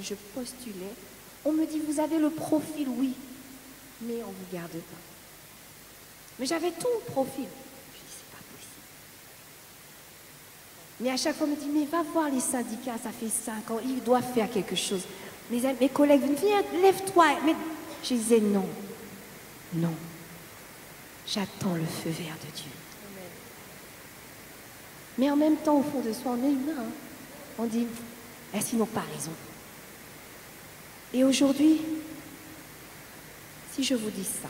Je postulais. On me dit, vous avez le profil, oui, mais on ne vous garde pas. Mais j'avais tout le profil. Je dis, c'est pas possible. Mais à chaque fois, on me dit, mais va voir les syndicats, ça fait 5 ans, ils doivent faire quelque chose. Mes collègues me disent, viens, lève-toi. Mais je disais, non, non. J'attends le feu vert de Dieu. Amen. Mais en même temps, au fond de soi, on est humain. Hein. On dit, est-ce qu'ils n'ont pas raison? Et aujourd'hui, si je vous dis ça,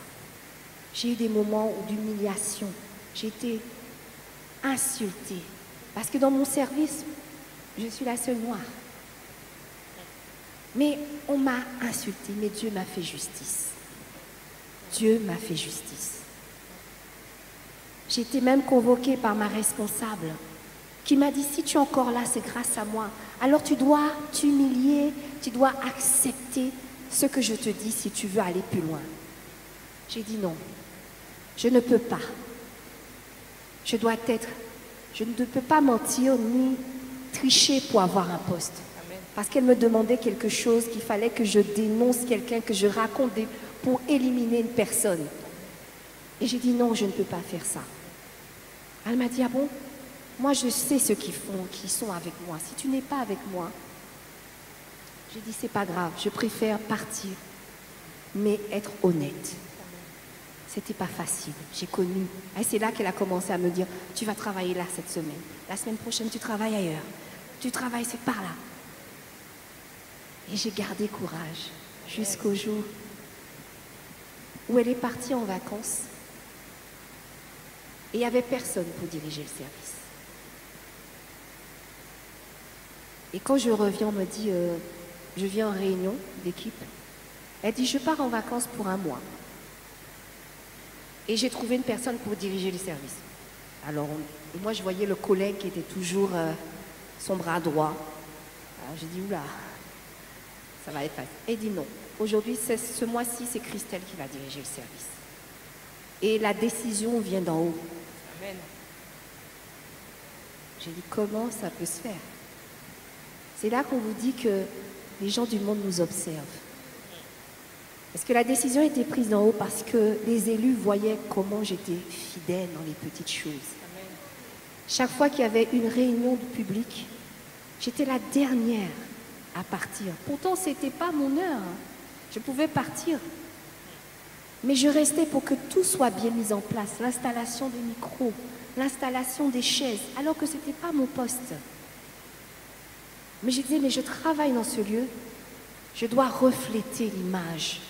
j'ai eu des moments d'humiliation. J'ai été insultée. Parce que dans mon service, je suis la seule noire. Mais on m'a insultée, mais Dieu m'a fait justice. Dieu m'a fait justice. J'ai été même convoquée par ma responsable qui m'a dit, si tu es encore là, c'est grâce à moi. Alors tu dois t'humilier, tu dois accepter ce que je te dis si tu veux aller plus loin. J'ai dit non, je ne peux pas. Je ne peux pas mentir ni tricher pour avoir un poste. Amen. Parce qu'elle me demandait quelque chose, qu'il fallait que je dénonce quelqu'un, que je raconte pour éliminer une personne. Et j'ai dit non, je ne peux pas faire ça. Elle m'a dit, ah bon? Moi, je sais ceux qui sont avec moi. Si tu n'es pas avec moi, j'ai dit, c'est pas grave, je préfère partir, mais être honnête. C'était pas facile, j'ai connu. Et c'est là qu'elle a commencé à me dire, tu vas travailler là cette semaine. La semaine prochaine, tu travailles ailleurs. Tu travailles, c'est par là. Et j'ai gardé courage jusqu'au jour où elle est partie en vacances. Et il n'y avait personne pour diriger le service. Et quand je reviens, on me dit, je viens en réunion d'équipe. Elle dit, je pars en vacances pour 1 mois. Et j'ai trouvé une personne pour diriger le service. Alors, moi, je voyais le collègue qui était toujours son bras droit. Alors, j'ai dit, oula, ça va être facile. Elle dit non. Aujourd'hui, ce mois-ci, c'est Christelle qui va diriger le service. Et la décision vient d'en haut. Amen. J'ai dit, comment ça peut se faire? C'est là qu'on vous dit que les gens du monde nous observent. Parce que la décision a été prise d'en haut parce que les élus voyaient comment j'étais fidèle dans les petites choses. Amen. Chaque fois qu'il y avait une réunion de public, j'étais la dernière à partir. Pourtant, ce n'était pas mon heure. Je pouvais partir. Mais je restais pour que tout soit bien mis en place. L'installation des micros, l'installation des chaises, alors que ce n'était pas mon poste. Mais je disais, mais je travaille dans ce lieu, je dois refléter l'image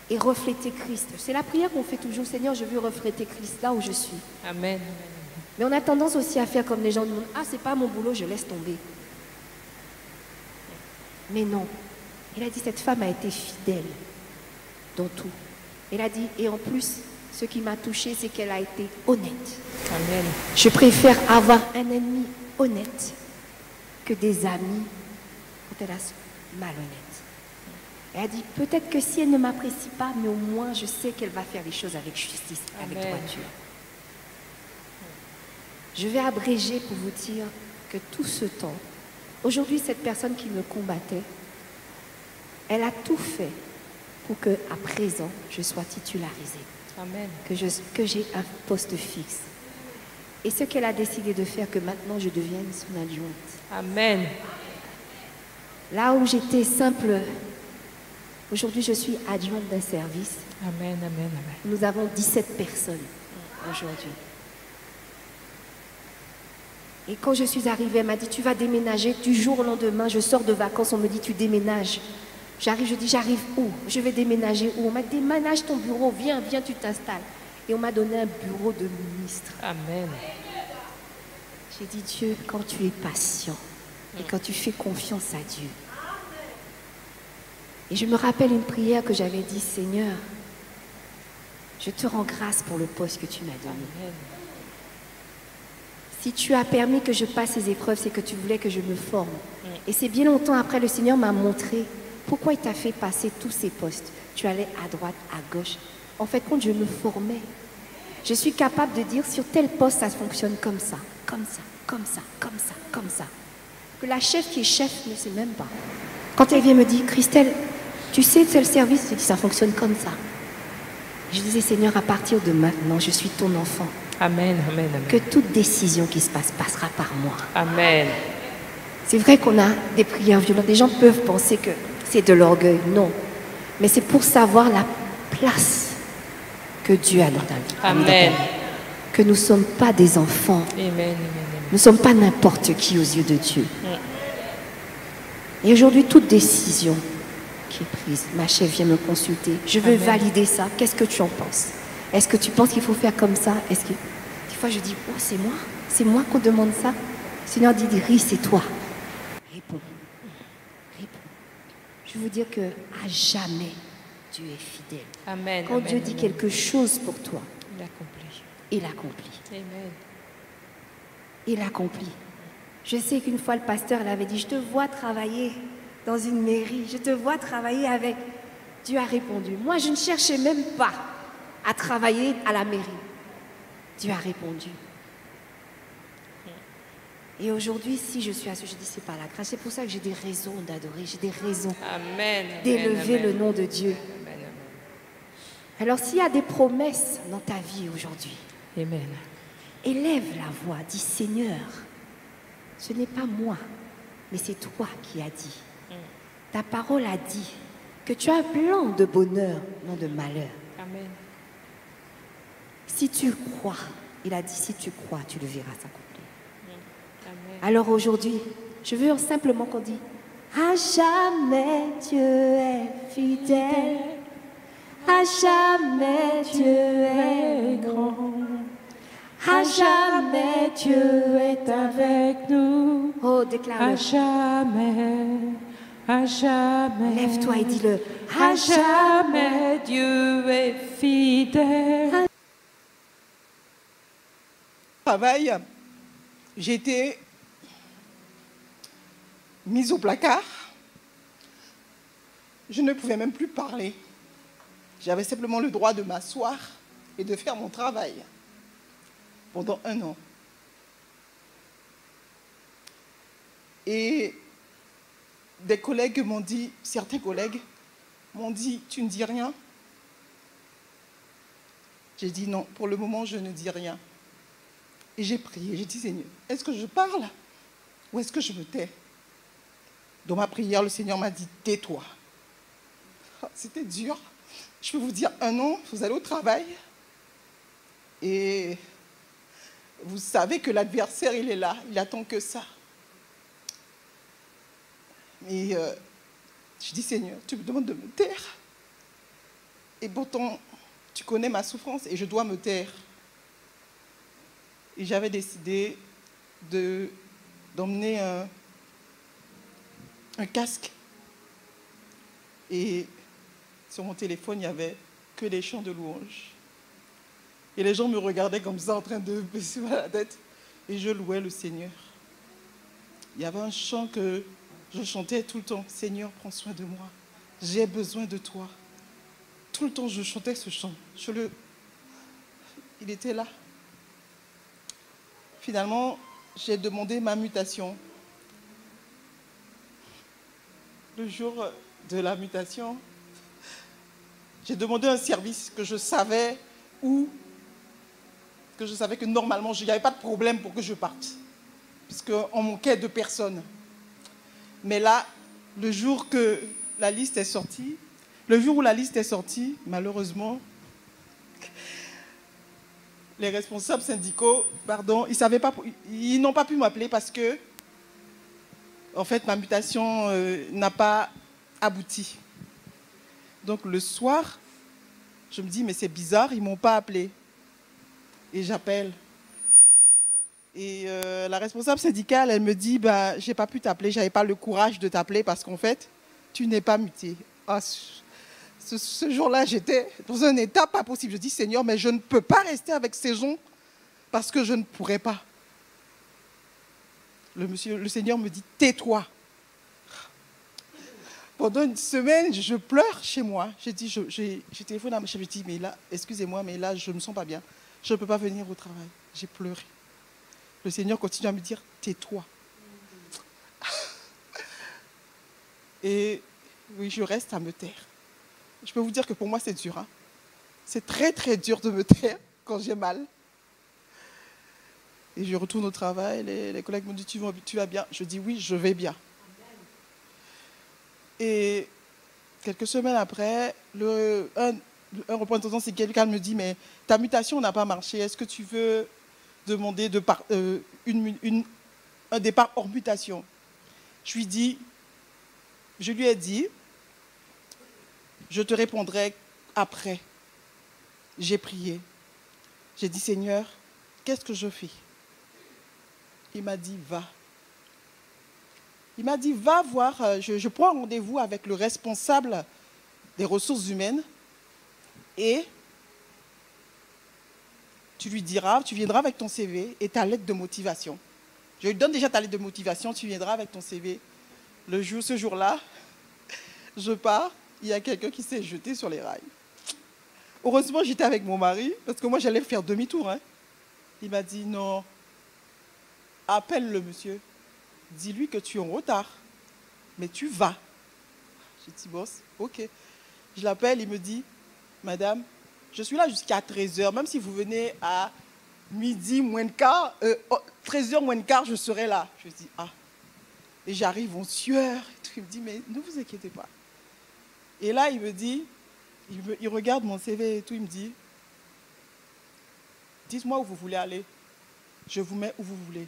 et refléter Christ. C'est la prière qu'on fait toujours, Seigneur, je veux refléter Christ là où je suis. Amen. Mais on a tendance aussi à faire comme les gens du monde, ah, c'est pas mon boulot, je laisse tomber. Mais non, il a dit, cette femme a été fidèle dans tout. Elle a dit, et en plus, ce qui m'a touchée, c'est qu'elle a été honnête. Amen. Je préfère avoir un ennemi honnête que des amis quand elle a malhonnête. Elle a dit, peut-être que si elle ne m'apprécie pas, mais au moins je sais qu'elle va faire les choses avec justice, avec droiture. Je vais abréger pour vous dire que tout ce temps, aujourd'hui cette personne qui me combattait, elle a tout fait pour que, à présent, je sois titularisée. Amen. Que j'ai un poste fixe. Et ce qu'elle a décidé de faire, que maintenant je devienne son adjointe. Amen. Là où j'étais simple, aujourd'hui je suis adjointe d'un service. Amen, amen, amen. Nous avons 17 personnes aujourd'hui. Et quand je suis arrivée, elle m'a dit, tu vas déménager. Du jour au lendemain, je sors de vacances, on me dit, tu déménages. J'arrive, je dis, j'arrive où? Je vais déménager où? On m'a dit, déménage ton bureau, viens, tu t'installes. Et on m'a donné un bureau de ministre. Amen. J'ai dit, Dieu, quand tu es patient et quand tu fais confiance à Dieu. Et je me rappelle une prière que j'avais dit, Seigneur, je te rends grâce pour le poste que tu m'as donné. Amen. Si tu as permis que je passe ces épreuves, c'est que tu voulais que je me forme. Et c'est bien longtemps après, le Seigneur m'a montré pourquoi il t'a fait passer tous ces postes. Tu allais à droite, à gauche. En fait, quand je me formais, je suis capable de dire sur tel poste, ça fonctionne comme ça, comme ça, comme ça, comme ça, comme ça. que la chef qui est chef ne sait même pas. Quand elle vient me dire, Christelle, tu sais, c'est le service, je dis, ça fonctionne comme ça. Je disais, Seigneur, à partir de maintenant, je suis ton enfant. Amen, amen, amen. Que toute décision qui se passe passera par moi. Amen. C'est vrai qu'on a des prières violentes. Les gens peuvent penser que c'est de l'orgueil. Non. Mais c'est pour savoir la place que Dieu a dans ta vie. Amen. Que nous ne sommes pas des enfants. Amen, amen, Nous ne sommes pas n'importe qui aux yeux de Dieu. Et aujourd'hui, toute décision qui est prise, ma chef vient me consulter. Je veux valider ça. Qu'est-ce que tu en penses? Est-ce que tu penses qu'il faut faire comme ça? Est-ce que... Des fois, je dis, oh, c'est moi? C'est moi qu'on demande ça? Le Seigneur dit, oui, c'est toi. Réponds. Réponds. Je veux dire que à jamais, Dieu est fidèle. Amen. Quand Dieu dit quelque chose pour toi, il accomplit. Il accomplit. Amen. Il accomplit. Je sais qu'une fois, le pasteur l'avait dit, je te vois travailler dans une mairie, je te vois travailler avec... Dieu a répondu. Moi, je ne cherchais même pas à travailler à la mairie. Dieu a répondu. Et aujourd'hui, si je suis à ce, je dis, c'est par la grâce. C'est pour ça que j'ai des raisons d'adorer, j'ai des raisons d'élever le nom de Dieu. Amen, amen. Alors, s'il y a des promesses dans ta vie aujourd'hui, Amen. élève la voix, dis, Seigneur, ce n'est pas moi, mais c'est toi qui as dit. Ta parole a dit que tu as un plan de bonheur, non de malheur. Amen. Si tu crois, il a dit, si tu crois, tu le verras s'accomplir. Amen. Alors aujourd'hui, je veux simplement qu'on dise, à jamais Dieu est fidèle, à jamais Dieu est grand, à jamais Dieu est avec nous. Oh, déclare-le. À jamais. Lève-toi et dis-le. À jamais Dieu est fidèle. Travail, j'ai été mise au placard. Je ne pouvais même plus parler. J'avais simplement le droit de m'asseoir et de faire mon travail pendant 1 an. Et des collègues m'ont dit, certains collègues m'ont dit, tu ne dis rien? J'ai dit non, pour le moment je ne dis rien. Et j'ai prié, j'ai dit, Seigneur, est-ce que je parle ou est-ce que je me tais? Dans ma prière, le Seigneur m'a dit, tais-toi. C'était dur. Je peux vous dire, 1 an, vous allez au travail et vous savez que l'adversaire, il est là, il attend que ça. Et je dis, Seigneur, tu me demandes de me taire. Et pourtant, tu connais ma souffrance et je dois me taire. Et j'avais décidé d'emmener un casque. Et sur mon téléphone, il n'y avait que des chants de louanges. Et les gens me regardaient comme ça, en train de baisser la tête. Et je louais le Seigneur. Il y avait un chant que je chantais tout le temps. Seigneur, prends soin de moi. J'ai besoin de toi. Tout le temps, je chantais ce chant. Il était là. Finalement, j'ai demandé ma mutation. Le jour de la mutation, j'ai demandé un service que je savais que normalement, il n'y avait pas de problème pour que je parte. Parce qu'on manquait de personnes. Mais là, le jour où la liste est sortie, malheureusement, les responsables syndicaux, ils n'ont pas pu m'appeler parce que, en fait, ma mutation n'a pas abouti. Donc le soir, je me dis, mais c'est bizarre, ils ne m'ont pas appelé. Et j'appelle. Et la responsable syndicale, elle me dit, bah, j'ai pas pu t'appeler, j'avais pas le courage de t'appeler parce qu'en fait, tu n'es pas muté. Ah, ce jour-là, j'étais dans un état pas possible. Je dis, Seigneur, mais je ne peux pas rester avec ces gens parce que je ne pourrais pas. Le Seigneur me dit, tais-toi. Pendant 1 semaine, je pleure chez moi. J'ai téléphoné à ma chef, j'ai dit, mais là, excusez-moi, mais là, je ne me sens pas bien. Je ne peux pas venir au travail. J'ai pleuré. Le Seigneur continue à me dire, tais-toi. Et oui, je reste à me taire. Je peux vous dire que pour moi, c'est dur. Hein. C'est très, très dur de me taire quand j'ai mal. Et je retourne au travail, les collègues me disent, tu vas bien? Je dis oui, je vais bien. Et quelques semaines après, un représentant syndical me dit, mais ta mutation n'a pas marché, est-ce que tu veux demander un départ hors mutation? Je lui ai dit, je te répondrai après. J'ai prié. J'ai dit, Seigneur, qu'est-ce que je fais? Il m'a dit, va. Il m'a dit, va voir, je prends rendez-vous avec le responsable des ressources humaines et tu lui diras, tu viendras avec ton CV et ta lettre de motivation. Je lui donne déjà ta lettre de motivation, tu viendras avec ton CV. Ce jour-là, je pars, il y a quelqu'un qui s'est jeté sur les rails. Heureusement, j'étais avec mon mari, parce que moi, j'allais faire demi-tour. Hein. Il m'a dit, non, appelle le monsieur, dis-lui que tu es en retard, mais tu vas. J'ai dit, boss, ok. Je l'appelle, il me dit, madame, je suis là jusqu'à 13h, même si vous venez à midi moins de quart, 13h moins de quart, je serai là. Je dis, ah. Et j'arrive en sueur. Il me dit, mais ne vous inquiétez pas. Et là, il me dit, il regarde mon CV et tout, il me dit, dites-moi où vous voulez aller. Je vous mets où vous voulez.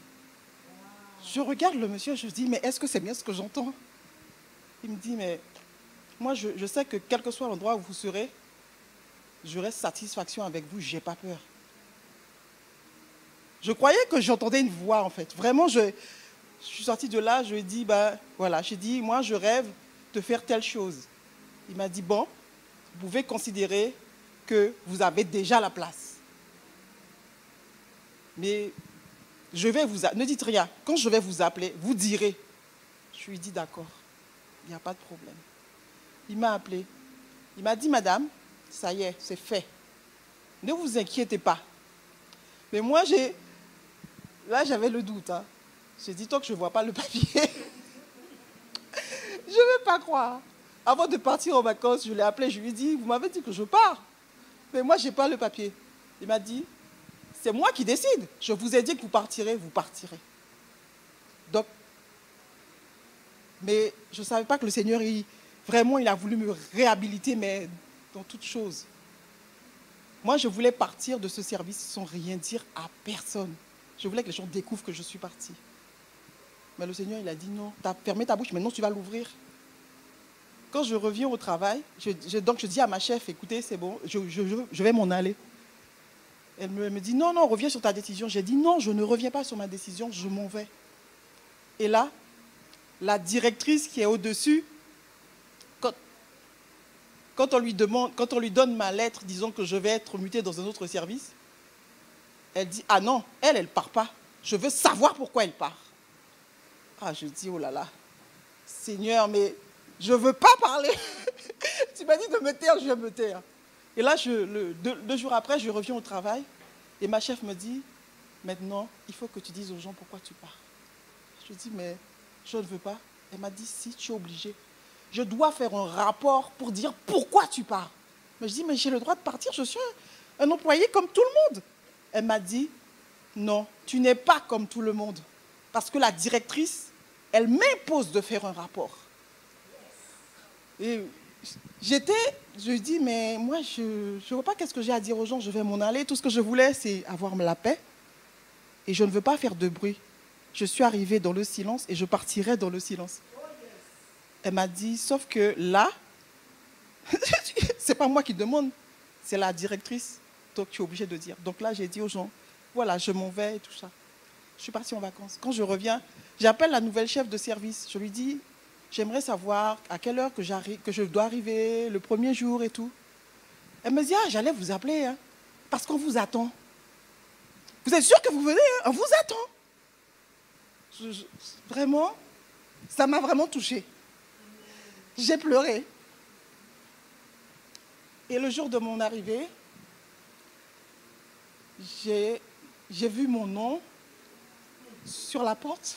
Je regarde le monsieur, je dis, mais est-ce que c'est bien ce que j'entends? Il me dit, mais moi, je sais que quel que soit l'endroit où vous serez, j'aurai satisfaction avec vous, je n'ai pas peur. Je croyais que j'entendais une voix, en fait. Vraiment, je suis sortie de là, je lui ai dit, voilà, j'ai dit, moi, je rêve de faire telle chose. Il m'a dit, bon, vous pouvez considérer que vous avez déjà la place. Mais je vais ne dites rien. Quand je vais vous appeler, vous direz. Je lui ai dit, d'accord, il n'y a pas de problème. Il m'a appelé. Il m'a dit, madame, ça y est, c'est fait. Ne vous inquiétez pas. Mais moi, là, j'avais le doute. Hein. J'ai dit, tant que je ne vois pas le papier, je ne vais pas croire. Avant de partir en vacances, je l'ai appelé, je lui ai dit, vous m'avez dit que je pars. Mais moi, je n'ai pas le papier. Il m'a dit, c'est moi qui décide. Je vous ai dit que vous partirez, vous partirez. Donc, mais je ne savais pas que le Seigneur, vraiment, il a voulu me réhabiliter, mais dans toutes choses. Moi, je voulais partir de ce service sans rien dire à personne. Je voulais que les gens découvrent que je suis partie. Mais le Seigneur, il a dit non, tu as fermé ta bouche, maintenant tu vas l'ouvrir. Quand je reviens au travail, donc je dis à ma chef, écoutez, c'est bon, je vais m'en aller. Elle me dit, non, reviens sur ta décision. J'ai dit, non, je ne reviens pas sur ma décision, je m'en vais. Et là, la directrice qui est au-dessus, quand on lui donne ma lettre, disons que je vais être mutée dans un autre service, elle dit, ah non, elle ne part pas. Je veux savoir pourquoi elle part. Ah, je dis, oh là là, Seigneur, mais je ne veux pas parler. Tu m'as dit de me taire, je vais me taire. Et là, 2 jours après, je reviens au travail et ma chef me dit, maintenant, il faut que tu dises aux gens pourquoi tu pars. Je dis, mais je ne veux pas. Elle m'a dit, si, tu es obligé. Je dois faire un rapport pour dire pourquoi tu pars. Mais je dis, mais j'ai le droit de partir, je suis un employé comme tout le monde. Elle m'a dit, non, tu n'es pas comme tout le monde. Parce que la directrice, elle m'impose de faire un rapport. Et je lui dis, mais moi, je ne vois pas qu'est-ce que j'ai à dire aux gens, je vais m'en aller. Tout ce que je voulais, c'est avoir la paix. Et je ne veux pas faire de bruit. Je suis arrivée dans le silence et je partirai dans le silence. Elle m'a dit, sauf que là, c'est pas moi qui demande, c'est la directrice. Donc tu es obligé de dire. Donc là, j'ai dit aux gens, voilà, je m'en vais et tout ça. Je suis partie en vacances. Quand je reviens, j'appelle la nouvelle chef de service. Je lui dis, j'aimerais savoir à quelle heure que je dois arriver, le premier jour et tout. Elle me dit, ah, j'allais vous appeler, hein, parce qu'on vous attend. Vous êtes sûr que vous venez, hein? On vous attend. Vraiment, ça m'a vraiment touchée. J'ai pleuré. Et le jour de mon arrivée, j'ai vu mon nom sur la porte.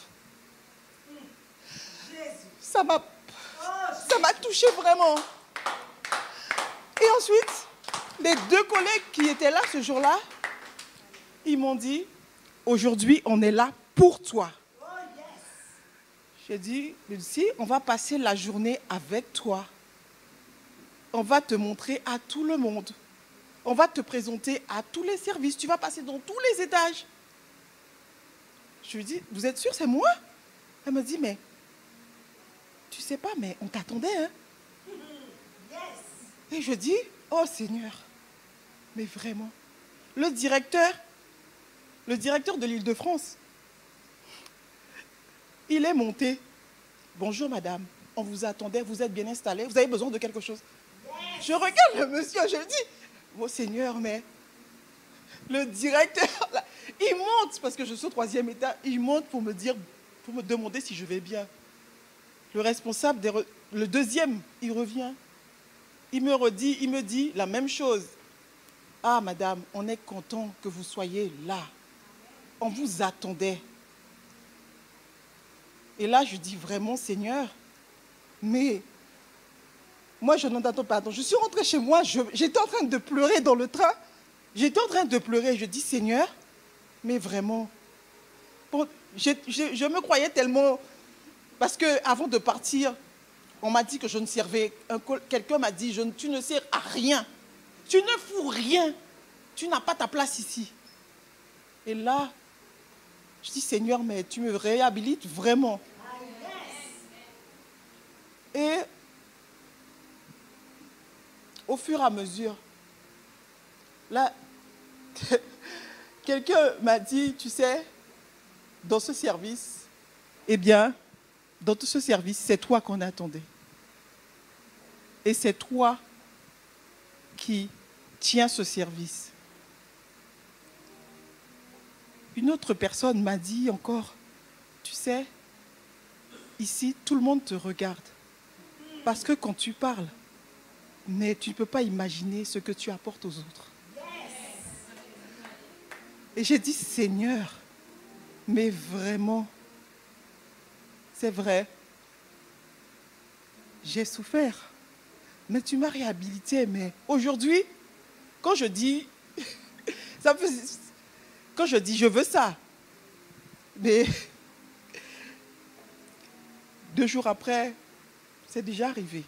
Ça m'a... m'a touché vraiment. Et ensuite, les 2 collègues qui étaient là ce jour-là, ils m'ont dit, aujourd'hui, on est là pour toi. J'ai dit, Lucie, on va passer la journée avec toi. On va te montrer à tout le monde. On va te présenter à tous les services. Tu vas passer dans tous les étages. Je lui dis, vous êtes sûr, c'est moi? Elle me dit, mais tu sais pas, mais on t'attendait, hein? Et je dis, oh Seigneur, mais vraiment, le directeur de l'Île-de-France, il est monté. Bonjour madame, on vous attendait, vous êtes bien installée, vous avez besoin de quelque chose? Je regarde le monsieur, je lui dis, oh Seigneur, mais le directeur, là, il monte, parce que je suis au 3e étage, il monte pour me dire, pour me demander si je vais bien. Le responsable, le 2e, il revient. Il me dit la même chose. Ah, madame, on est content que vous soyez là. On vous attendait. Et là, je dis vraiment, Seigneur, mais moi, je n'en attends pas. Donc, je suis rentrée chez moi, j'étais en train de pleurer dans le train. J'étais en train de pleurer. Je dis, Seigneur, mais vraiment, bon, je me croyais tellement... Parce qu'avant de partir, on m'a dit que je ne servais... Quelqu'un m'a dit, tu ne sers à rien. Tu ne fous rien. Tu n'as pas ta place ici. Et là, je dis, Seigneur, mais tu me réhabilites vraiment. Et au fur et à mesure, là, quelqu'un m'a dit, tu sais, dans ce service, eh bien, dans tout ce service, c'est toi qu'on attendait. Et c'est toi qui tiens ce service. Une autre personne m'a dit encore, tu sais, ici, tout le monde te regarde. Parce que quand tu parles, mais tu ne peux pas imaginer ce que tu apportes aux autres. Et j'ai dit, Seigneur, mais vraiment, c'est vrai, j'ai souffert, mais tu m'as réhabilité. Mais aujourd'hui, quand je dis, quand je dis, je veux ça, mais 2 jours après, c'est déjà arrivé.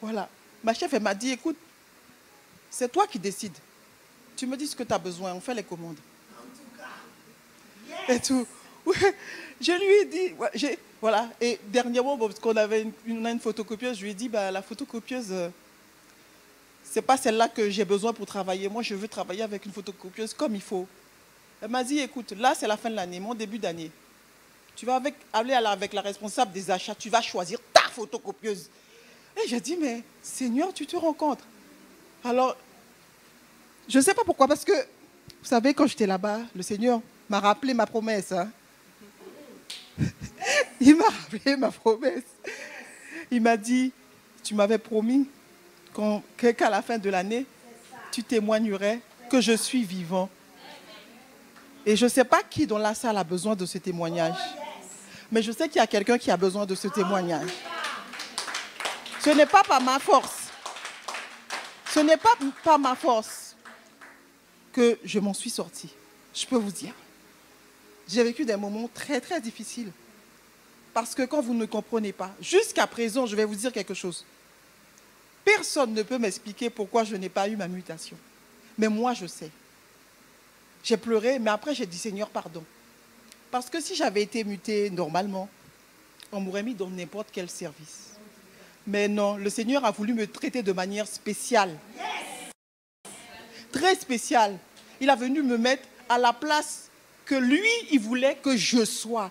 Voilà. Ma chef, elle m'a dit, écoute, c'est toi qui décides. Tu me dis ce que tu as besoin, on fait les commandes. En tout cas. Yes. Et tout. Je lui ai dit, voilà. Et dernièrement, parce qu'on avait une photocopieuse, je lui ai dit, bah, la photocopieuse, c'est pas celle-là que j'ai besoin pour travailler. Moi, je veux travailler avec une photocopieuse comme il faut. Elle m'a dit, écoute, là, c'est la fin de l'année, mon début d'année. Tu vas aller avec la responsable des achats, tu vas choisir ta photocopieuse. Et j'ai dit, mais Seigneur, tu te rends compte? Alors, je ne sais pas pourquoi, parce que, vous savez, quand j'étais là-bas, le Seigneur m'a rappelé ma promesse. Hein. Il m'a rappelé ma promesse. Il m'a dit, tu m'avais promis qu'à la fin de l'année, tu témoignerais que je suis vivant. Et je ne sais pas qui dans la salle a besoin de ce témoignage. Mais je sais qu'il y a quelqu'un qui a besoin de ce témoignage. Ce n'est pas par ma force. Ce n'est pas par ma force que je m'en suis sortie. Je peux vous dire. J'ai vécu des moments très, très difficiles. Parce que quand vous ne comprenez pas, jusqu'à présent, je vais vous dire quelque chose. Personne ne peut m'expliquer pourquoi je n'ai pas eu ma mutation. Mais moi, je sais. J'ai pleuré, mais après, j'ai dit, Seigneur, pardon. Parce que si j'avais été mutée normalement, on m'aurait mis dans n'importe quel service. Mais non, le Seigneur a voulu me traiter de manière spéciale. Très spéciale. Il a venu me mettre à la place que lui, il voulait que je sois.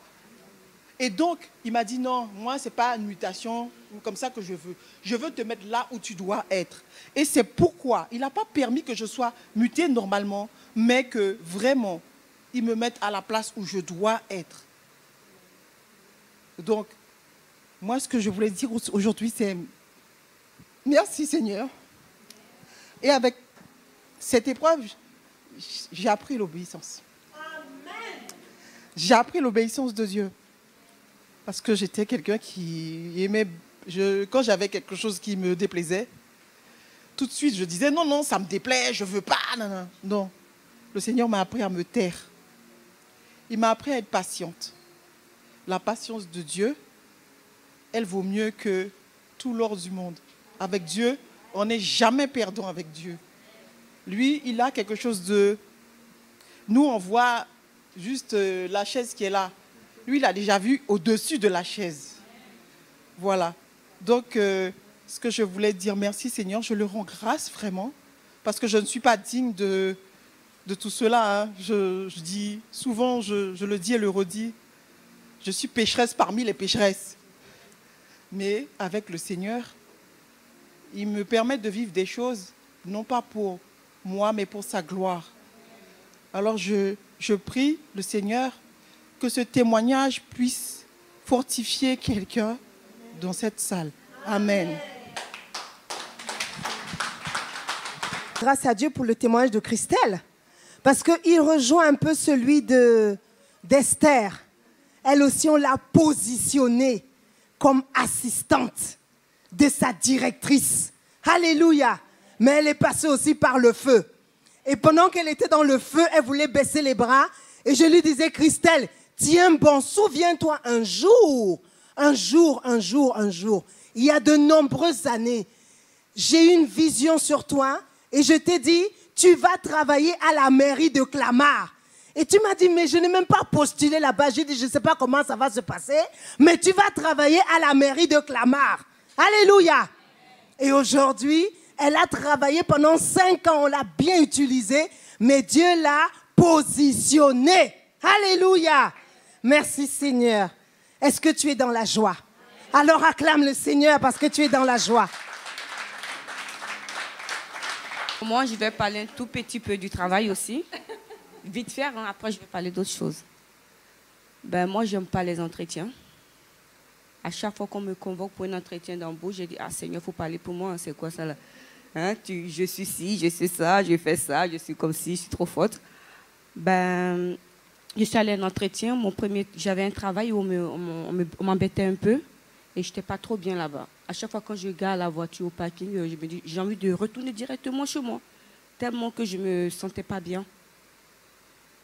Et donc, il m'a dit, non, moi, ce n'est pas une mutation comme ça que je veux. Je veux te mettre là où tu dois être. Et c'est pourquoi il n'a pas permis que je sois mutée normalement, mais que vraiment, il me mette à la place où je dois être. Donc, moi, ce que je voulais dire aujourd'hui, c'est merci Seigneur. Et avec cette épreuve, j'ai appris l'obéissance. J'ai appris l'obéissance de Dieu. Parce que j'étais quelqu'un qui aimait Quand j'avais quelque chose qui me déplaisait, tout de suite, je disais, non, non, ça me déplaît, je ne veux pas. Non, non. Non. Le Seigneur m'a appris à me taire. Il m'a appris à être patiente. La patience de Dieu, elle vaut mieux que tout l'or du monde. Avec Dieu, on n'est jamais perdant avec Dieu. Lui, il a quelque chose de... Nous, on voit juste la chaise qui est là. Lui, il a déjà vu au-dessus de la chaise. Voilà. Donc, ce que je voulais dire, merci Seigneur, je le rends grâce vraiment, parce que je ne suis pas digne de tout cela. Hein. Je dis souvent, je le dis et le redis, je suis pécheresse parmi les pécheresses. Mais avec le Seigneur, il me permet de vivre des choses, non pas pour moi, mais pour sa gloire. Alors je prie le Seigneur que ce témoignage puisse fortifier quelqu'un dans cette salle. Amen. Grâce à Dieu pour le témoignage de Christelle, parce qu'il rejoint un peu celui d'Esther. Elle aussi, on l'a positionnée comme assistante de sa directrice. Alléluia. Mais elle est passée aussi par le feu. Et pendant qu'elle était dans le feu, elle voulait baisser les bras. Et je lui disais, Christelle, tiens bon, souviens-toi un jour, il y a de nombreuses années, j'ai eu une vision sur toi et je t'ai dit, tu vas travailler à la mairie de Clamart. Et tu m'as dit, mais je n'ai même pas postulé là-bas. J'ai dit, je ne sais pas comment ça va se passer, mais tu vas travailler à la mairie de Clamart. Alléluia. Et aujourd'hui, elle a travaillé pendant 5 ans, on l'a bien utilisée, mais Dieu l'a positionnée. Alléluia. Merci Seigneur. Est-ce que tu es dans la joie? Alors acclame le Seigneur parce que tu es dans la joie. Moi, je vais parler un tout petit peu du travail aussi. Vite fait, hein, après je vais parler d'autres choses. Ben, moi, j'aime pas les entretiens. À chaque fois qu'on me convoque pour un entretien d'embauche, je dis, ah Seigneur, il faut parler pour moi, c'est quoi ça là? Hein, je suis ci, je suis ça, je fais ça, je suis comme ci, je suis trop forte. Ben, je suis allée à un entretien, j'avais un travail où on m'embêtait un peu et je n'étais pas trop bien là-bas. À chaque fois quand je gare la voiture au parking, je me dis, j'ai envie de retourner directement chez moi, tellement que je ne me sentais pas bien.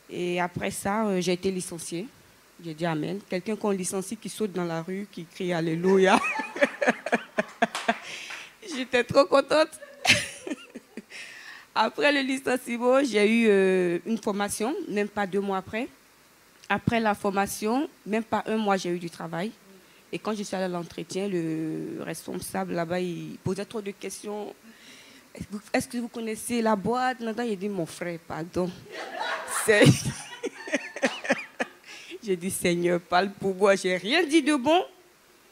Et après ça, j'ai été licenciée. J'ai dit Amen. Quelqu'un qu'on licencie qui saute dans la rue, qui crie Alléluia. J'étais trop contente. Après le licenciement, j'ai eu une formation, même pas 2 mois après. Après la formation, même pas 1 mois, j'ai eu du travail. Et quand je suis allée à l'entretien, le responsable là-bas, il posait trop de questions. Est-ce que vous connaissez la boîte? Il a dit, mon frère, pardon. J'ai dit, Seigneur, parle pour moi. J'ai rien dit de bon.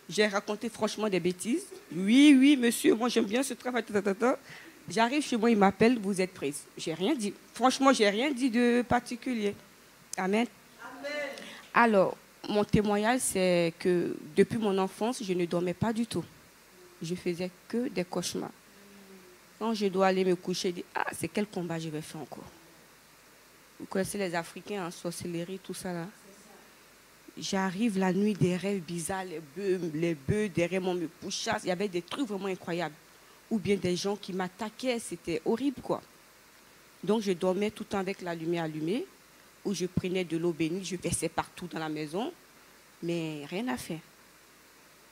J'ai raconté franchement des bêtises. Oui, monsieur, moi j'aime bien ce travail. J'arrive chez moi, il m'appelle, vous êtes prise. J'ai rien dit. Franchement, j'ai rien dit de particulier. Amen. Amen. Alors, mon témoignage, c'est que depuis mon enfance, je ne dormais pas du tout. Je faisais que des cauchemars. Quand je dois aller me coucher, je dis, ah, c'est quel combat je vais faire encore? Vous connaissez les Africains en sorcellerie, tout ça là. J'arrive la nuit, des rêves bizarres, les bœufs derrière moi me pourchassent. Il y avait des trucs vraiment incroyables. Ou bien des gens qui m'attaquaient, c'était horrible quoi. Donc je dormais tout le temps avec la lumière allumée, où je prenais de l'eau bénite, je versais partout dans la maison, mais rien à faire.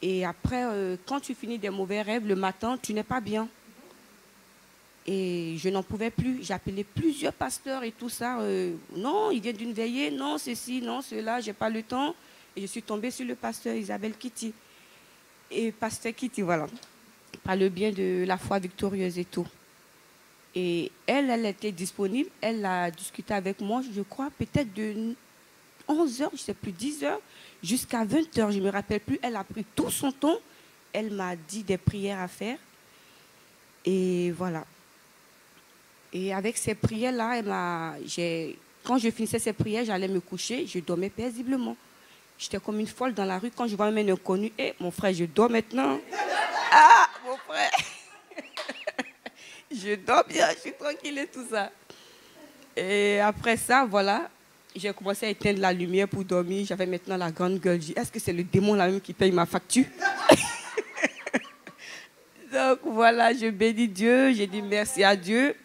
Et après, quand tu finis des mauvais rêves, le matin, tu n'es pas bien. Et je n'en pouvais plus. J'appelais plusieurs pasteurs et tout ça. Non, il vient d'une veillée. Non, ceci, non, cela, je n'ai pas le temps. Et je suis tombée sur le pasteur Isabelle Kitty. Et pasteur Kitty, voilà. Par le bien de la foi victorieuse et tout. Et elle était disponible. Elle a discuté avec moi, je crois, peut-être de 11h, je ne sais plus, 10h, jusqu'à 20h. Je ne me rappelle plus. Elle a pris tout son temps. Elle m'a dit des prières à faire. Et voilà. Et avec ces prières-là, quand je finissais ces prières, j'allais me coucher, je dormais paisiblement. J'étais comme une folle dans la rue. Quand je vois un inconnu, mon frère, je dors maintenant. Ah, mon frère. Je dors bien, je suis tranquille et tout ça. Et après ça, voilà, j'ai commencé à éteindre la lumière pour dormir. J'avais maintenant la grande gueule. Est-ce que c'est le démon là-même qui paye ma facture? Donc voilà, je bénis Dieu, j'ai dit merci à Dieu.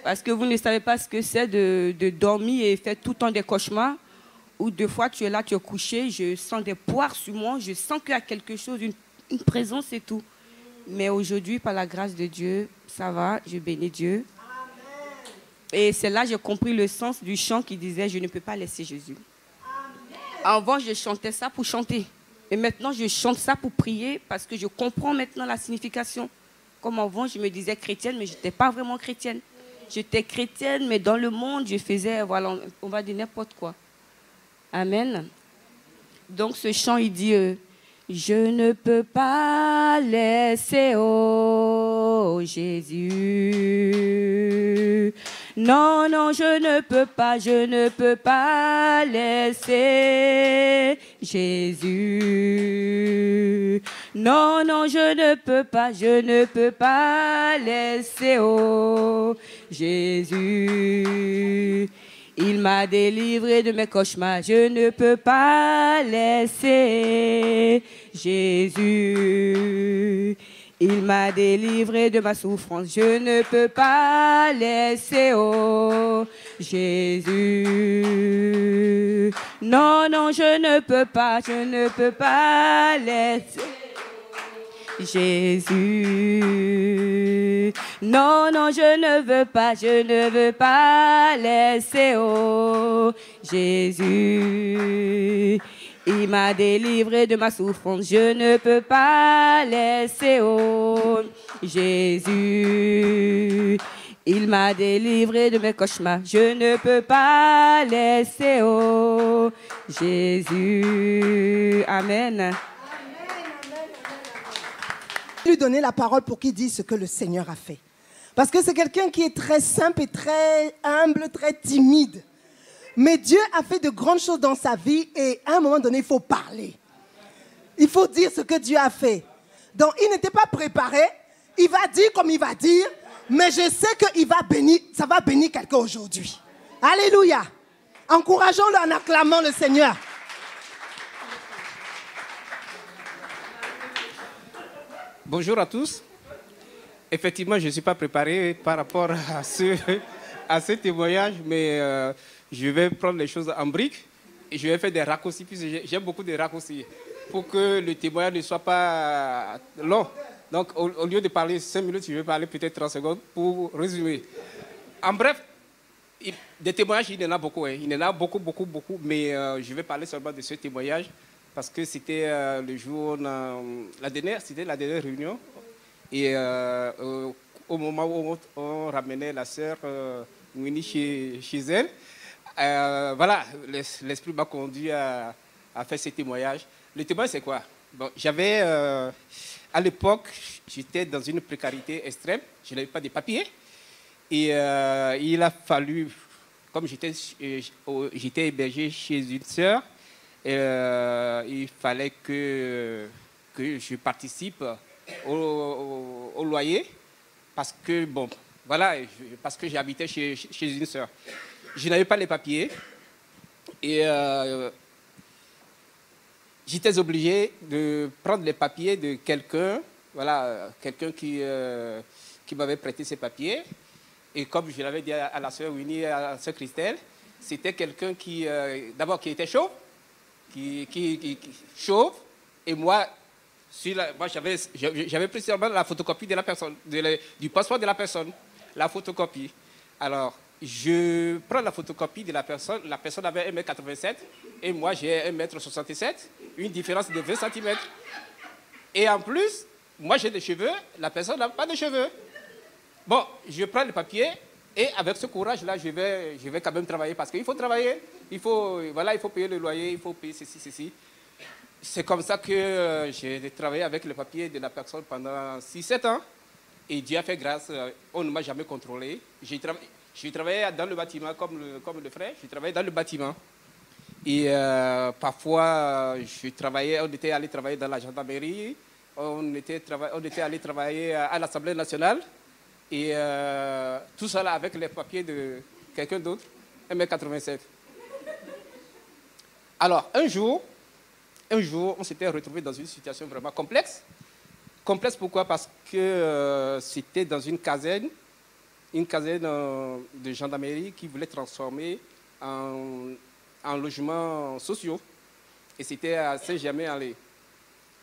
Parce que vous ne savez pas ce que c'est de dormir et faire tout le temps des cauchemars. Ou deux fois tu es là, tu es couché, je sens des poires sur moi, je sens qu'il y a quelque chose, une présence et tout. Mais aujourd'hui, par la grâce de Dieu, ça va, je bénis Dieu. Et c'est là que j'ai compris le sens du chant qui disait « Je ne peux pas laisser Jésus ». Avant, je chantais ça pour chanter. Et maintenant, je chante ça pour prier parce que je comprends maintenant la signification. Comme avant, je me disais chrétienne, mais je n'étais pas vraiment chrétienne. J'étais chrétienne, mais dans le monde, je faisais, voilà, on va dire n'importe quoi. Amen. Donc, ce chant, il dit je ne peux pas laisser, oh Jésus. Non, non, je ne peux pas laisser Jésus. Non, non, je ne peux pas laisser, oh Jésus. Il m'a délivré de mes cauchemars, je ne peux pas laisser Jésus. Il m'a délivré de ma souffrance, je ne peux pas laisser, oh Jésus. Non, non, je ne peux pas laisser Jésus. Non, non, je ne veux pas laisser, oh Jésus. Il m'a délivré de ma souffrance, je ne peux pas laisser, oh Jésus. Il m'a délivré de mes cauchemars, je ne peux pas laisser, oh Jésus. Amen. Lui donner la parole pour qu'il dise ce que le Seigneur a fait. Parce que c'est quelqu'un qui est très simple et très humble, très timide. Mais Dieu a fait de grandes choses dans sa vie et à un moment donné, il faut parler. Il faut dire ce que Dieu a fait. Donc, il n'était pas préparé. Il va dire comme il va dire, mais je sais qu'il va bénir, ça va bénir quelqu'un aujourd'hui. Alléluia. Encourageons-le en acclamant le Seigneur. Bonjour à tous. Effectivement, je ne suis pas préparé par rapport à ce témoignage, mais je vais prendre les choses en briques et je vais faire des raccourcis, puisque j'aime beaucoup des raccourcis, pour que le témoignage ne soit pas long. Donc, au lieu de parler 5 minutes, je vais parler peut-être 30 secondes pour résumer. En bref, des témoignages, il y en a beaucoup. Il y en a beaucoup, mais je vais parler seulement de ce témoignage parce que c'était le jour, la dernière réunion. Et au moment où on ramenait la sœur Winnie chez elle, voilà, l'Esprit m'a conduit à faire ce témoignage. Le témoignage, c'est quoi? Bon, j'avais, à l'époque, j'étais dans une précarité extrême. Je n'avais pas de papiers. Et il a fallu, comme j'étais hébergé chez une sœur, il fallait que je participe au loyer parce que, bon, voilà, parce que j'habitais chez une sœur. Je n'avais pas les papiers et j'étais obligé de prendre les papiers de quelqu'un, voilà, quelqu'un qui m'avait prêté ses papiers. Et comme je l'avais dit à la sœur Winnie et à la sœur Christelle, c'était quelqu'un qui, d'abord, qui était chauve, qui chauve, et moi, j'avais pris seulement la photocopie de la personne, du passeport de la personne, la photocopie. Alors, je prends la photocopie de la personne avait 1,87 m et moi j'ai 1,67 m, une différence de 20 cm. Et en plus, moi j'ai des cheveux, la personne n'a pas de cheveux. Bon, je prends le papier et avec ce courage-là, je vais quand même travailler parce qu'il faut travailler, il faut payer le loyer, il faut payer ceci. C'est comme ça que j'ai travaillé avec le papier de la personne pendant 6-7 ans. Et Dieu a fait grâce, on ne m'a jamais contrôlé. J'ai travaillé dans le bâtiment comme le frère, j'ai travaillé dans le bâtiment. Et parfois, on était allé travailler dans la gendarmerie, on était allé travailler à l'Assemblée nationale. Et tout ça là avec les papiers de quelqu'un d'autre, 1,87 m. Alors, un jour, on s'était retrouvé dans une situation vraiment complexe. Complexe pourquoi? Parce que c'était dans une caserne de gendarmerie qui voulait transformer en logements sociaux. Et c'était à Saint-Germain-en-Laye.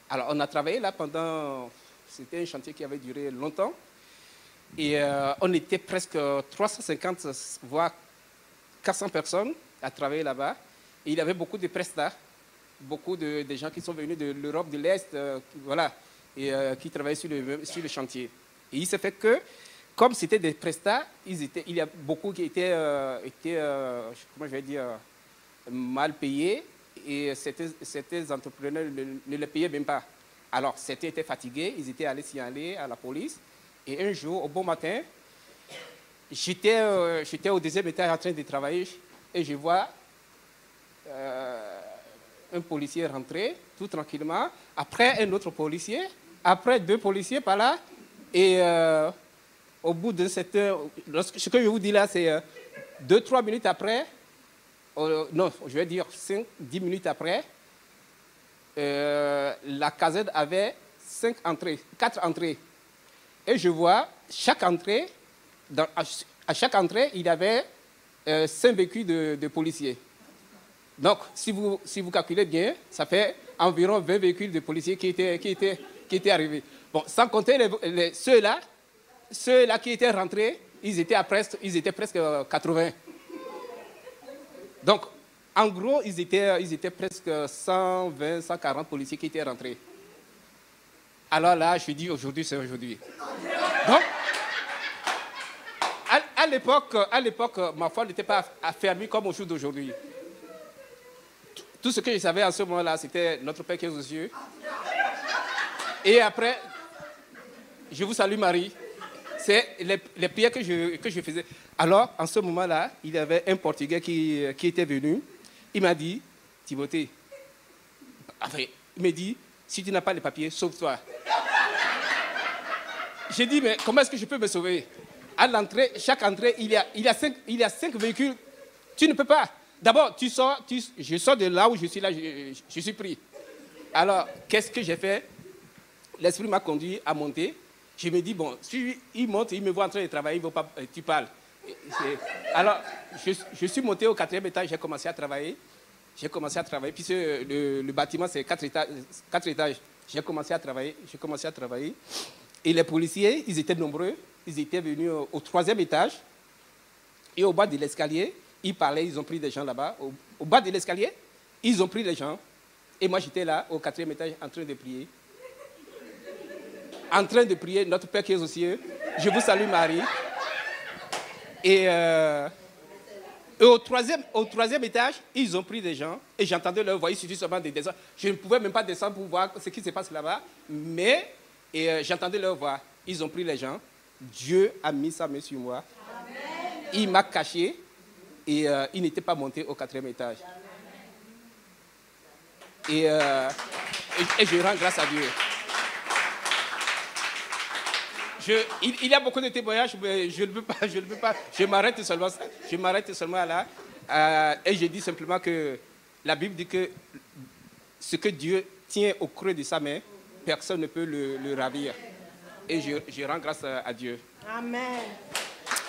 Alors, on a travaillé là pendant... C'était un chantier qui avait duré longtemps. Et on était presque 350, voire 400 personnes à travailler là-bas. Et il y avait beaucoup de prestats, beaucoup de gens qui sont venus de l'Europe de l'Est, voilà, et qui travaillaient sur le chantier. Et il s'est fait que, comme c'était des prestats, il y a beaucoup qui étaient comment je vais dire, mal payés. Et certains entrepreneurs ne les payaient même pas. Alors, certains étaient fatigués, ils étaient allés signaler à la police. Et un jour, au bon matin, j'étais au deuxième étage en train de travailler et je vois un policier rentrer tout tranquillement, après un autre policier, après 2 policiers par là. Et au bout de cette heure, ce que je vous dis là, c'est 2-3 minutes après, non, je vais dire 5-10 minutes après, la caserne avait 4 entrées. Et je vois, chaque entrée, à chaque entrée, il y avait 5 véhicules de policiers. Donc, si vous calculez bien, ça fait environ 20 véhicules de policiers qui étaient arrivés. Bon, sans compter ceux-là qui étaient rentrés, ils étaient presque 80. Donc, en gros, ils étaient presque 120, 140 policiers qui étaient rentrés. Alors là, je dis aujourd'hui, c'est aujourd'hui. Donc, à l'époque, ma foi n'était pas affermie comme au jour d'aujourd'hui. Tout ce que je savais en ce moment-là, c'était notre Père qui est aux cieux. Et après, je vous salue Marie. C'est les prières que je faisais. Alors, en ce moment-là, il y avait un Portugais qui était venu. Il m'a dit, Timothée, enfin, il m'a dit, si tu n'as pas les papiers, sauve-toi. J'ai dit, mais comment est-ce que je peux me sauver? À l'entrée, chaque entrée, il y a 5 véhicules. Tu ne peux pas. D'abord, je sors de là où je suis là, je suis pris. Alors, qu'est-ce que j'ai fait? L'esprit m'a conduit à monter. Je me dis, bon, si il monte, il me voit en train de travailler, il ne veut pas, tu parles. Alors, je suis monté au 4e étage, j'ai commencé à travailler. Puisque le bâtiment, c'est 4 étages. J'ai commencé à travailler. Et les policiers, ils étaient nombreux. Ils étaient venus au 3e étage. Et au bas de l'escalier, ils parlaient, ils ont pris des gens là-bas. Au bas de l'escalier, ils ont pris les gens. Et moi, j'étais là, au 4e étage, en train de prier. En train de prier, notre Père qui est aux cieux. Je vous salue, Marie. Et au 3e étage, ils ont pris des gens. Et j'entendais leur voix, il suffit seulement de descendre. Je ne pouvais même pas descendre pour voir ce qui se passe là-bas. Mais j'entendais leur voix. Ils ont pris les gens. Dieu a mis sa main sur moi. Amen. Il m'a caché. Et il n'était pas monté au 4e étage. Et je rends grâce à Dieu. Il y a beaucoup de témoignages, mais je ne veux pas. Je m'arrête seulement là. Et je dis simplement que la Bible dit que ce que Dieu tient au creux de sa main, personne ne peut le ravir. Et je rends grâce à Dieu. Amen.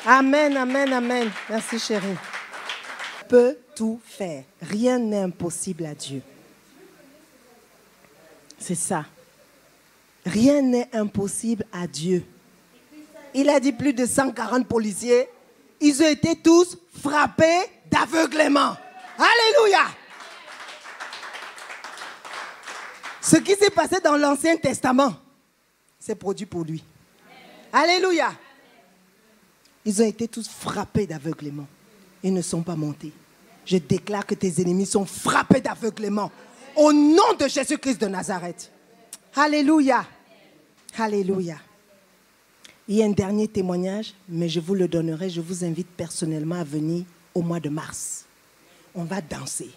Amen, amen, amen. Merci chérie. Peut tout faire. Rien n'est impossible à Dieu. C'est ça. Rien n'est impossible à Dieu. Il a dit plus de 140 policiers. Ils ont été tous frappés d'aveuglement. Alléluia. Ce qui s'est passé dans l'Ancien Testament, c'est produit pour lui. Alléluia. Ils ont été tous frappés d'aveuglement. Ils ne sont pas montés. Je déclare que tes ennemis sont frappés d'aveuglement. Au nom de Jésus-Christ de Nazareth. Alléluia. Alléluia. Il y a un dernier témoignage, mais je vous le donnerai. Je vous invite personnellement à venir au mois de mars. On va danser.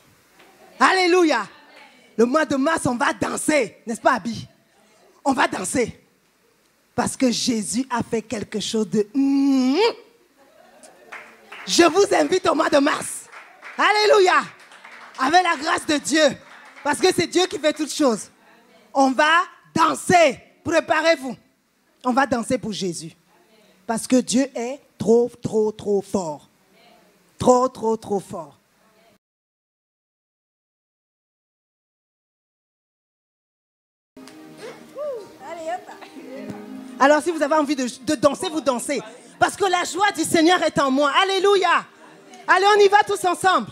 Alléluia. Le mois de mars, on va danser. N'est-ce pas, Abby? On va danser. Parce que Jésus a fait quelque chose de... Je vous invite au mois de mars. Alléluia. Avec la grâce de Dieu. Parce que c'est Dieu qui fait toutes choses. On va danser. préparez-vous. On va danser pour Jésus. Parce que Dieu est trop, trop, trop fort. Trop, trop, trop fort. Alors si vous avez envie de danser, vous dansez. Parce que la joie du Seigneur est en moi. Alléluia. Allez, on y va tous ensemble.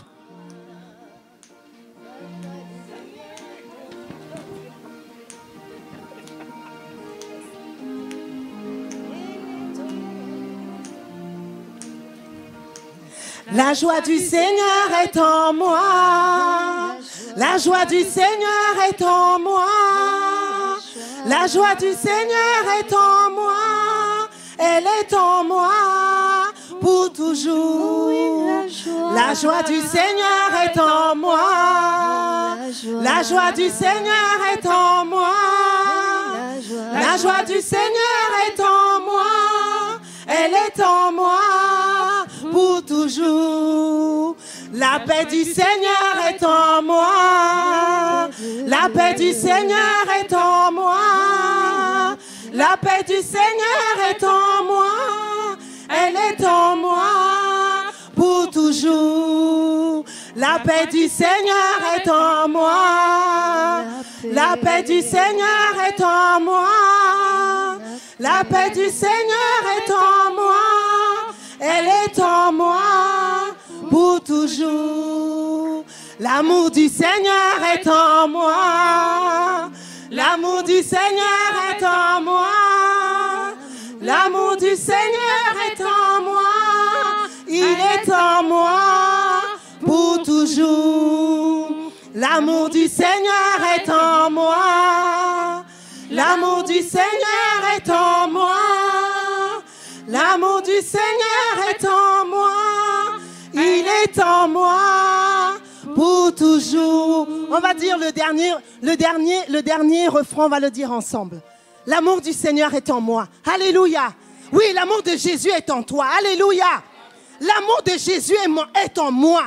La joie du Seigneur est en moi. La joie du Seigneur est en moi. La joie du Seigneur est en moi. Elle est en moi pour toujours. La joie du Seigneur est en moi. La joie du Seigneur est en moi. La joie du Seigneur est en moi. Elle est en moi pour toujours. La paix du Seigneur est en moi. La paix du Seigneur est en moi. La paix du Seigneur est en moi. Elle est en moi pour toujours. La paix du Seigneur est en moi. La paix du Seigneur est en moi. La paix du Seigneur est en moi. Elle est en moi pour toujours. L'amour du Seigneur est en moi. L'amour du Seigneur est en moi. L'amour du Seigneur est en moi. Il est en moi pour toujours. L'amour du Seigneur est en moi. L'amour du Seigneur est en moi. L'amour du Seigneur est en moi. Il est en moi pour toujours. On va dire le dernier refrain, on va le dire ensemble. L'amour du Seigneur est en moi. Alléluia. Oui, l'amour de Jésus est en toi. Alléluia. L'amour de Jésus est en moi.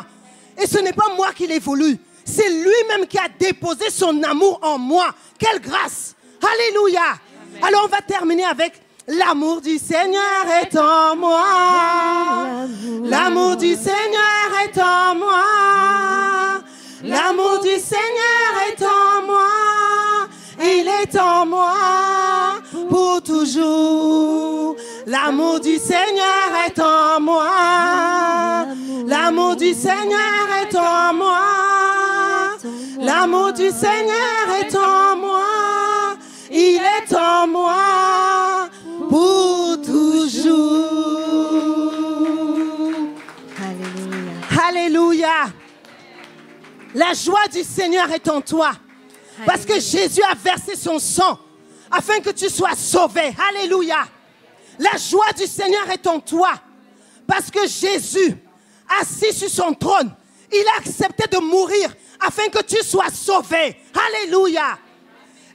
Et ce n'est pas moi qui l'ai voulu. C'est lui-même qui a déposé son amour en moi. Quelle grâce. Alléluia. Alors on va terminer avec l'amour du Seigneur est en moi. L'amour du Seigneur est en moi. L'amour du Seigneur est en moi. Il est en moi pour toujours. L'amour du Seigneur est en moi. L'amour du Seigneur est en moi. L'amour du Seigneur est en moi. Il est en moi pour toujours. Alléluia. Alléluia. La joie du Seigneur est en toi. Parce que Jésus a versé son sang afin que tu sois sauvé. Alléluia. La joie du Seigneur est en toi. Parce que Jésus, assis sur son trône, il a accepté de mourir afin que tu sois sauvé. Alléluia.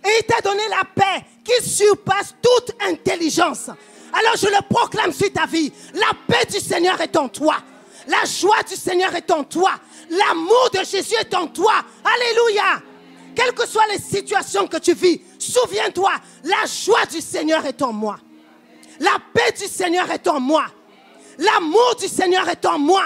Et il t'a donné la paix qui surpasse toute intelligence. Alors je le proclame sur ta vie. La paix du Seigneur est en toi. La joie du Seigneur est en toi. L'amour de Jésus est en toi. Alléluia. Quelles que soient les situations que tu vis, souviens-toi, la joie du Seigneur est en moi. La paix du Seigneur est en moi. L'amour du Seigneur est en moi.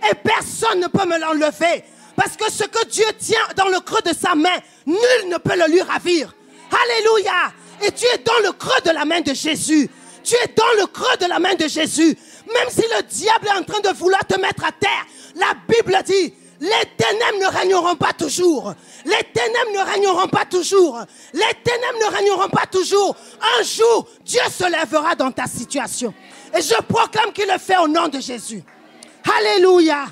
Et personne ne peut me l'enlever. Parce que ce que Dieu tient dans le creux de sa main, nul ne peut le lui ravir. Alléluia. Et tu es dans le creux de la main de Jésus. Tu es dans le creux de la main de Jésus. Même si le diable est en train de vouloir te mettre à terre, la Bible dit, les ténèbres ne régneront pas toujours. Les ténèbres ne régneront pas toujours. Les ténèbres ne régneront pas toujours. Un jour, Dieu se lèvera dans ta situation. Et je proclame qu'il le fait au nom de Jésus. Alléluia.